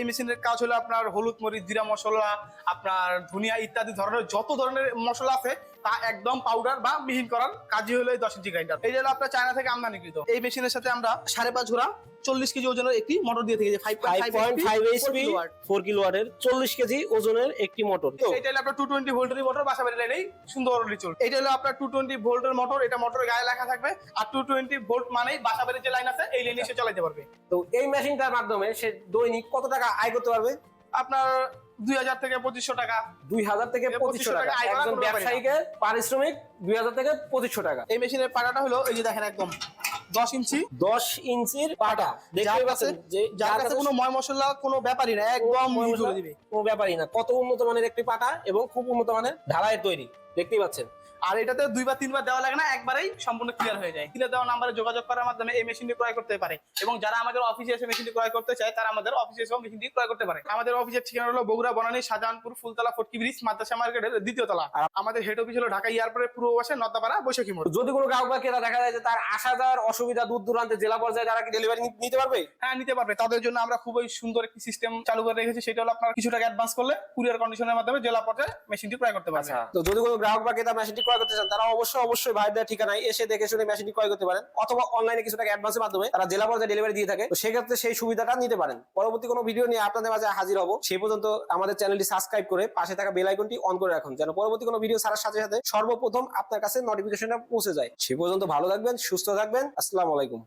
এই মেশিনের কাজ হলো আপনার হলুদ, মরিচ, জিরা মশলা, আপনার ধনিয়া ইত্যাদি ধরনের যত ধরনের মশলা আছে তা একদম পাউডার বা মিহিন করার কাজই হলো এই 10 ইঞ্চি গ্রাইন্ডার। এই হলো আপনার চায়না থেকে আমদানিকৃত। এই মেশিনের সাথে আমরা 5.5 ঝোড়া 40 কেজি ওজনের একটি মোটর দিয়ে থাকি, 5.5 এইচপি 4 কিলোওয়াটের 40 কেজি ওজনের একটি মোটর। এটা হলো আপনার 220 ভোল্টের মোটর, বাসাবাড়ি লাইনেই সুন্দরলি চলবে। এটা হলো আপনার 220 ভোল্টের মোটর, এটা মোটরের গায়ে লেখা থাকবে, আর 220 ভোল্ট মানেই বাসাবাড়ির যে লাইন আছে এই লাইনে সে চালাতে পারবে। তো এই মেশিনটার মাধ্যমে সে দৈনিক কত টাকা আয় করতে পারবে? আপনার 2000 থেকে 2500 টাকা। 2000 থেকে 2500 টাকা। একজন ব্যবসায়ীকে পারিশ্রমিক 2000 থেকে 2500 টাকা। এই মেশিনের পাটাটা হলো এই যে দেখেন একদম 10 ইঞ্চি, 10 ইঞ্চির পাটা। দেখতে পাচ্ছেন যে যার কাছে কোনো ময় মশলা কোনো ব্যাপারই না, একদম জুড়ে দিবে, কোনো ব্যাপারই না। কত উন্নত মানের একটি পাটা এবং খুব উন্নত মানের ঢালাইয়ের তৈরি, দেখতেই পাচ্ছেন। আর এটাতে 2 বা 3 বার দেওয়া লাগে না, একবারেই সম্পূর্ণ ক্লিয়ার হয়ে যায়। ক্লিয়ার দেওয়া নাম্বারে যোগাযোগ করার মাধ্যমে এই মেশিনটি ক্রয় করতে পারে, এবং যারা আমাদের অফিসে এসে মেশিনটি ক্রয় করতে চায় তারা আমাদের অফিসে এসেও মেশিনটি ক্রয় করতে পারে। আমাদের অফিসের ঠিকানা হলো বগুড়া বনানী শাহজাহানপুর ফুলতলা ফটকি ব্রিজ মাদ্রাসা মার্কেটের 2য় তলা। আর আমাদের হেড অফিস হলো ঢাকা এয়ারপোর্টের পূর্ব পাশে নদাপাড়া বৈশাখী মোড়। যদি কোনো গ্রাহক বা ক্রেতা দেখা যায় যে তার আসা যাওয়ার অসুবিধা, দূর দূরান্তে জেলা পর্যায়ে তারা কি ডেলিভারি নিতে পারবে? হ্যাঁ, নিতে পারবে। তাদের জন্য আমরা খুবই সুন্দর একটি সিস্টেম চালু করে রেখেছি, সেটা হলো আপনার কিছু টাকা অ্যাডভান্স করলে কুরিয়ার কন্ডিশনের মাধ্যমে জেলা পর্যায়ে মেশিনটি ক্রয় করতে পারবে। তো যদি কোনো গ্রাহক বা ক্রেতা মেশিনটি ক্রয় করতে চান তারা অবশ্যই ভাইদের ঠিকানায় এসে দেখে শুনে মেশিনটি ক্রয় করতে পারেন, অথবা অনলাইনে কিছু টাকা অ্যাডভান্সের মাধ্যমে তারা জেলা পর্যায়ে ডেলিভারি দিয়ে থাকে। তো সেক্ষেত্রে সেই সুবিধাটা নিতে পারেন। পরবর্তী কোনো ভিডিও নিয়ে আপনাদের মাঝে হাজির হব। সেই পর্যন্ত আমাদের চ্যানেলটি সাবস্ক্রাইব করে পাশে থাকা বেল আইকনটি অন করে রাখুন, যেন পরবর্তী কোনো ভিডিও ছাড়ার সাথে সাথে সর্বপ্রথম আপনার কাছে নোটিফিকেশনটা পৌঁছে যায়। সেই পর্যন্ত ভালো থাকবেন, সুস্থ থাকবেন। আসসালামু আলাইকুম।